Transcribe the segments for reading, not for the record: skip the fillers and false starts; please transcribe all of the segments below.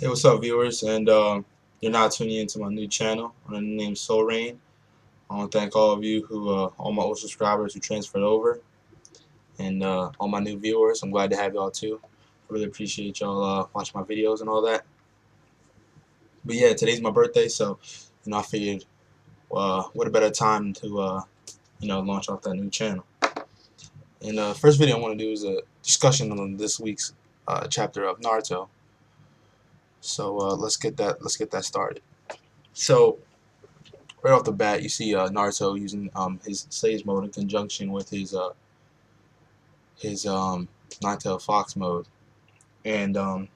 Hey, what's up, viewers? And you're now tuning into my new channel under the name Soul Rain. I want to thank all of you all my old subscribers who transferred over, and all my new viewers. I'm glad to have y'all too. I really appreciate y'all watching my videos and all that. But yeah, today's my birthday, so I figured, what a better time to launch off that new channel. And first video I want to do is a discussion on this week's chapter of Naruto. So let's get that started. So right off the bat, you see Naruto using his Sage mode in conjunction with his Nine-Tailed Fox mode, and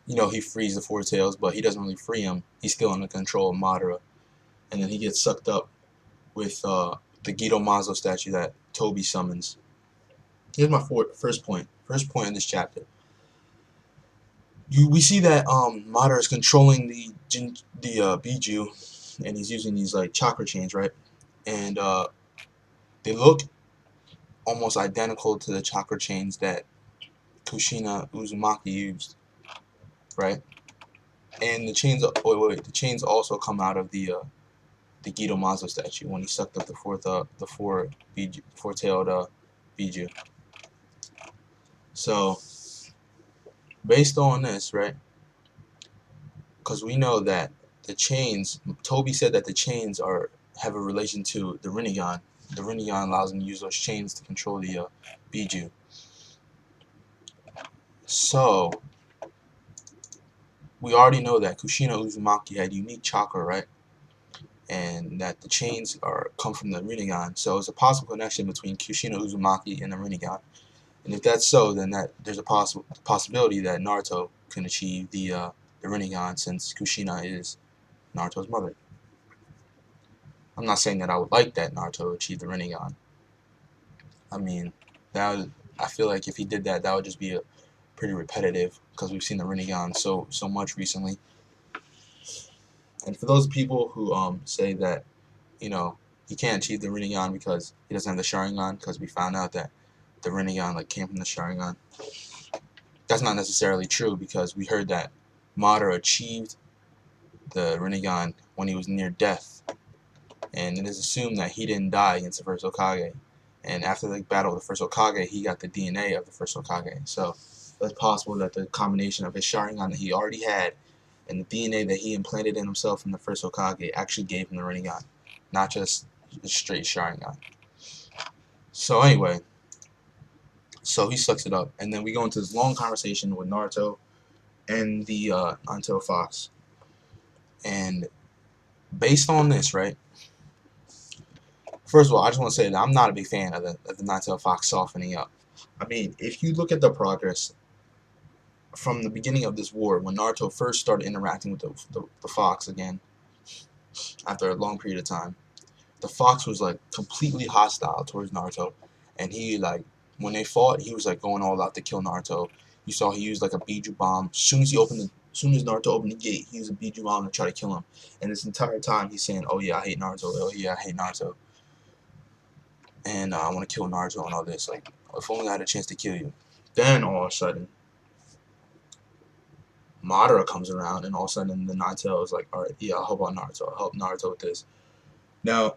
he frees the Four Tails, but he doesn't really free him. He's still under control of Madara, and then he gets sucked up with the Guido Mazo statue that Toby summons. Here's my first point. First point in this chapter. We see that Madara is controlling the Biju, and he's using these like chakra chains, right? And they look almost identical to the chakra chains that Kushina Uzumaki used, right? And the chains, the chains also come out of the Guido Mazo statue when he sucked up the four-tailed Biju. So based on this, right? Because we know that the chains, Toby said that the chains have a relation to the Rinnegan. The Rinnegan allows him to use those chains to control the Biju. So we already know that Kushina Uzumaki had unique chakra, right? And that the chains come from the Rinnegan. So it's a possible connection between Kushina Uzumaki and the Rinnegan. And if that's so, then there's a possibility that Naruto can achieve the Rinnegan, since Kushina is Naruto's mother. I'm not saying that I would like that Naruto achieve the Rinnegan. I mean, I feel like if he did that, that would just be pretty repetitive, because we've seen the Rinnegan so much recently. And for those people who say that he can't achieve the Rinnegan because he doesn't have the Sharingan, because we found out that the Rinnegan came from the Sharingan, that's not necessarily true, because we heard that Madara achieved the Rinnegan when he was near death, and it is assumed that he didn't die against the first Hokage, and after the battle with the first Hokage, he got the DNA of the first Hokage. So it's possible that the combination of his Sharingan that he already had and the DNA that he implanted in himself from the first Hokage actually gave him the Rinnegan, not just the straight Sharingan. So anyway, so he sucks it up, and then we go into this long conversation with Naruto and the Nine-Tailed Fox. And based on this, right? First of all, I just want to say that I'm not a big fan of the Nine-Tailed Fox softening up. I mean, if you look at the progress from the beginning of this war, when Naruto first started interacting with the Fox again, after a long period of time, the Fox was like completely hostile towards Naruto, and he when they fought, he was like going all out to kill Naruto. You saw he used like a Biju bomb. As soon as Naruto opened the gate, he used a Biju bomb to try to kill him. And this entire time, he's saying, "Oh yeah, I hate Naruto. Oh yeah, I hate Naruto. And I want to kill Naruto and all this. Like, if only I had a chance to kill you." Then all of a sudden, Madara comes around, and all of a sudden the Nine-Tailed is like, "All right, yeah, I'll help out Naruto. I'll help Naruto with this." Now,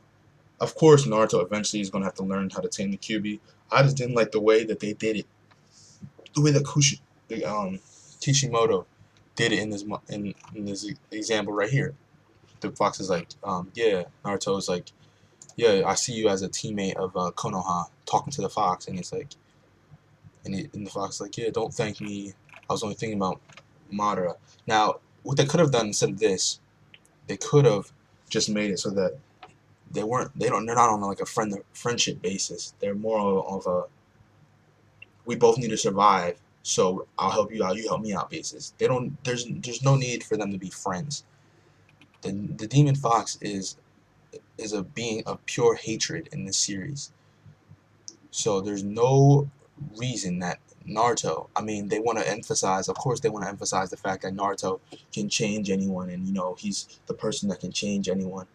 of course, Naruto eventually is going to have to learn how to tame the Kyuubi. I just didn't like the way that they did it. The way that Kishimoto did it in this example right here. The Fox is like, yeah, Naruto is like, "Yeah, I see you as a teammate of Konoha," talking to the Fox, and it's like, and the Fox is like, "Yeah, don't thank me. I was only thinking about Madara." Now, what they could have done instead of this, they could have just made it so that they're not on like a friendship basis. They're more of a, we both need to survive, so I'll help you out, you help me out basis. There's no need for them to be friends. The Demon Fox is a being of pure hatred in this series. So there's no reason that Naruto, I mean, they want to emphasize, of course they want to emphasize the fact that Naruto can change anyone, and he's the person that can change anyone.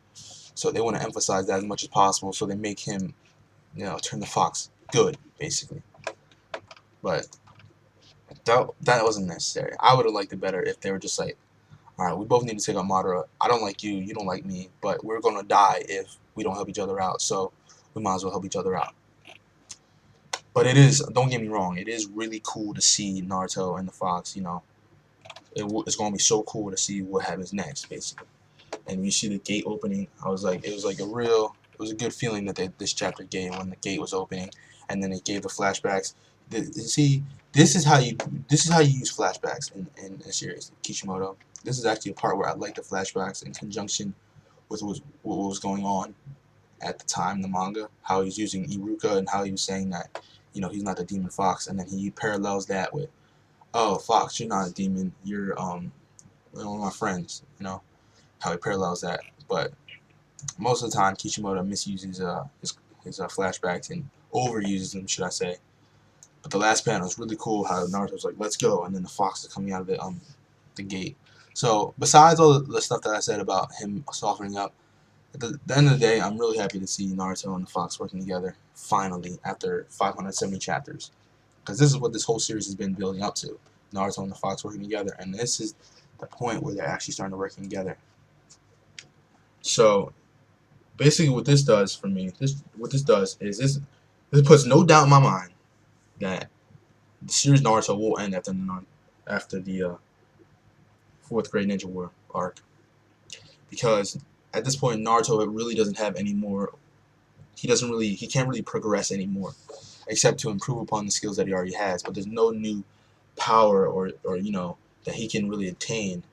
So they want to emphasize that as much as possible, so they make him, turn the Fox good, basically. But that wasn't necessary. I would have liked it better if they were just like, all right, we both need to take out Madara. I don't like you, you don't like me, but we're gonna die if we don't help each other out. So we might as well help each other out. But it is, don't get me wrong, it is really cool to see Naruto and the Fox. You know, it's gonna be so cool to see what happens next, basically. And you see the gate opening. I was like, it was like it was a good feeling that this chapter gave when the gate was opening, and then it gave the flashbacks. See, this is how you use flashbacks in a series, Kishimoto. This is actually a part where I like the flashbacks in conjunction with what was going on at the time in the manga. How he's using Iruka and how he was saying that, you know, he's not the demon fox, and then he parallels that with, oh, Fox, you're not a demon, you're one of my friends. You know how he parallels that, but most of the time Kishimoto misuses his flashbacks and overuses them, should I say. But the last panel is really cool. How Naruto's like, "Let's go," and then the fox is coming out of the gate. So besides all the stuff that I said about him softening up, at the end of the day, I'm really happy to see Naruto and the fox working together finally after 570 chapters, because this is what this whole series has been building up to: Naruto and the fox working together, and this is the point where they're actually starting to work together. So basically, what this does for me, this puts no doubt in my mind that the series Naruto will end after the fourth grade Ninja War arc, because at this point Naruto really doesn't have any more. He can't really progress anymore, except to improve upon the skills that he already has. But there's no new power or you know, that he can really attain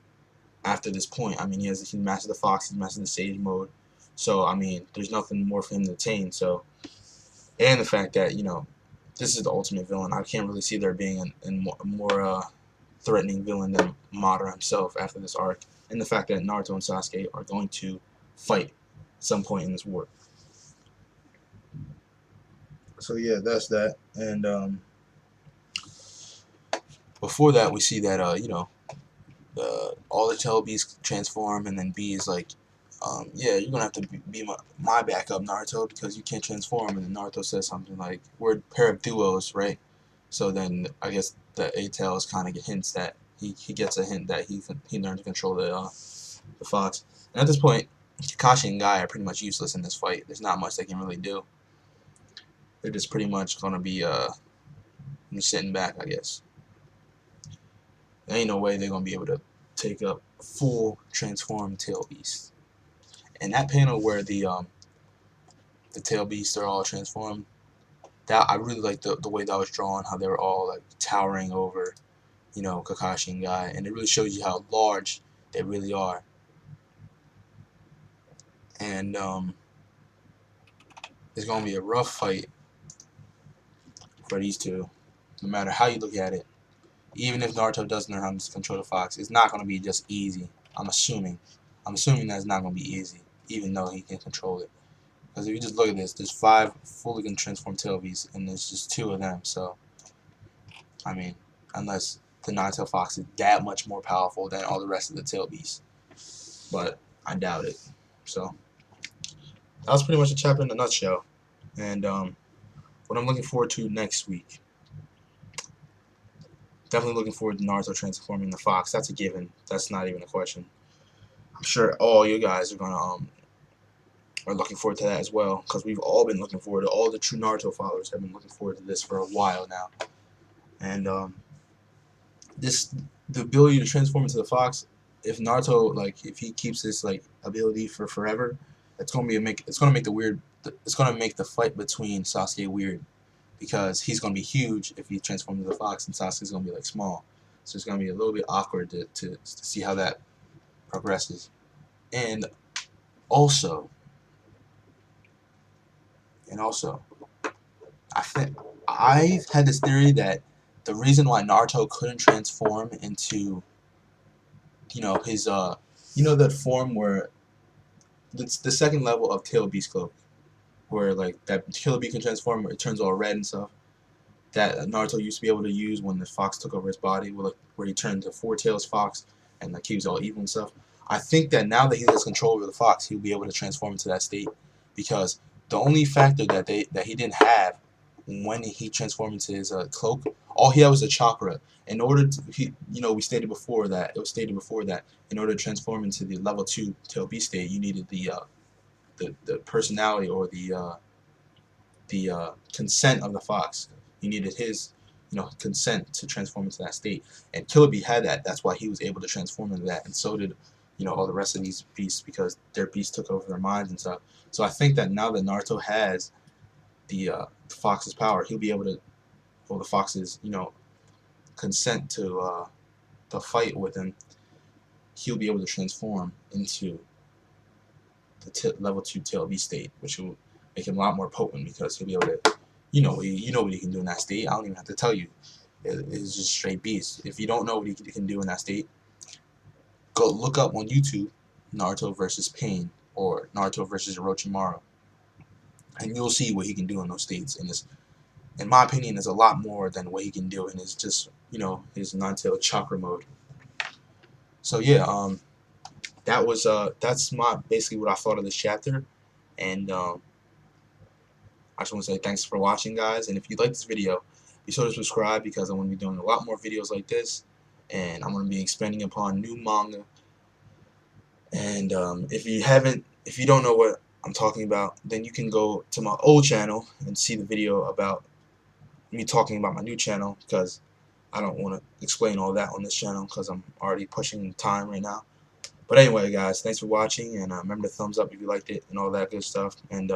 after this point. I mean, he's mastered the fox, he's mastered the sage mode. So I mean, there's nothing more for him to attain. So, and the fact that, you know, this is the ultimate villain. I can't really see there being a more threatening villain than Madara himself after this arc, and the fact that Naruto and Sasuke are going to fight at some point in this war. So yeah, that's that. And before that, we see that you know, all the tail beasts transform, and then B is like, yeah, you're gonna have to be my backup, Naruto, because you can't transform. And then Naruto says something like, we're a pair of duos, right? So then I guess the A-Tails kind of hints that he gets a hint that he learned to control the fox. And at this point, Kakashi and Guy are pretty much useless in this fight. There's not much they can really do. They're just pretty much gonna be sitting back, I guess. There ain't no way they're gonna be able to take up full transformed tail beast. And that panel where the tail beasts are all transformed, that I really like the way that was drawn, how they were all like towering over, you know, Kakashi and Guy, and it really shows you how large they really are. And it's gonna be a rough fight for these two, no matter how you look at it. Even if Naruto does learn how to control the fox, it's not gonna be just easy. I'm assuming that it's not gonna be easy, even though he can control it. Because if you just look at this, there's 5 fully transformed tail beasts, and there's just 2 of them. So, I mean, unless the Nine-Tailed Fox is that much more powerful than all the rest of the tail beasts, but I doubt it. So, that was pretty much the chapter in a nutshell. And what I'm looking forward to next week, definitely looking forward to Naruto transforming the fox. That's a given. That's not even a question. I'm sure all you guys are gonna are looking forward to that as well, because we've all been looking forward to. All the true Naruto followers have been looking forward to this for a while now. And the ability to transform into the fox, if Naruto, like, if he keeps this like ability for forever, it's gonna make the fight between Sasuke weird, because he's gonna be huge if he transforms into the fox, and Sasuke's gonna be like small. So it's gonna be a little bit awkward to see how that progresses. And also, I've had this theory that the reason why Naruto couldn't transform into, you know, his you know, that form where it's the second level of Tail Beast Cloak, where like that Killer Bee can transform, where it turns all red and stuff, that Naruto used to be able to use when the fox took over his body, where he turned to 4 Tails Fox and like he was all evil and stuff. I think that now that he has control over the fox, he'll be able to transform into that state, because the only factor that he didn't have when he transformed into his cloak, all he had was a chakra. In order to, we stated before that in order to transform into the level 2 tail beast state, you needed the personality or the consent of the fox. You needed his consent to transform into that state, and Killer Bee had that. That's why he was able to transform into that, and so did all the rest of these beasts, because their beasts took over their minds and stuff. So I think that now that Naruto has the fox's power, he'll be able to, well, the fox's consent to fight with him, he'll be able to transform into the level 2 tail beast state, which will make him a lot more potent, because he'll be able to, you know what he can do in that state. I don't even have to tell you. It's just straight beast. If you don't know what he can do in that state, go look up on YouTube Naruto versus Pain or Naruto versus Orochimaru, and you'll see what he can do in those states. And this, in my opinion, is a lot more than what he can do in his just his non-tail chakra mode. So yeah, that's basically what I thought of this chapter, and I just want to say thanks for watching, guys. And if you like this video, be sure to subscribe, because I'm going to be doing a lot more videos like this, and I'm going to be expanding upon new manga. And if you don't know what I'm talking about, then you can go to my old channel and see the video about me talking about my new channel, because I don't want to explain all that on this channel, because I'm already pushing time right now. But anyway, guys, thanks for watching, and remember to thumbs up if you liked it and all that good stuff. And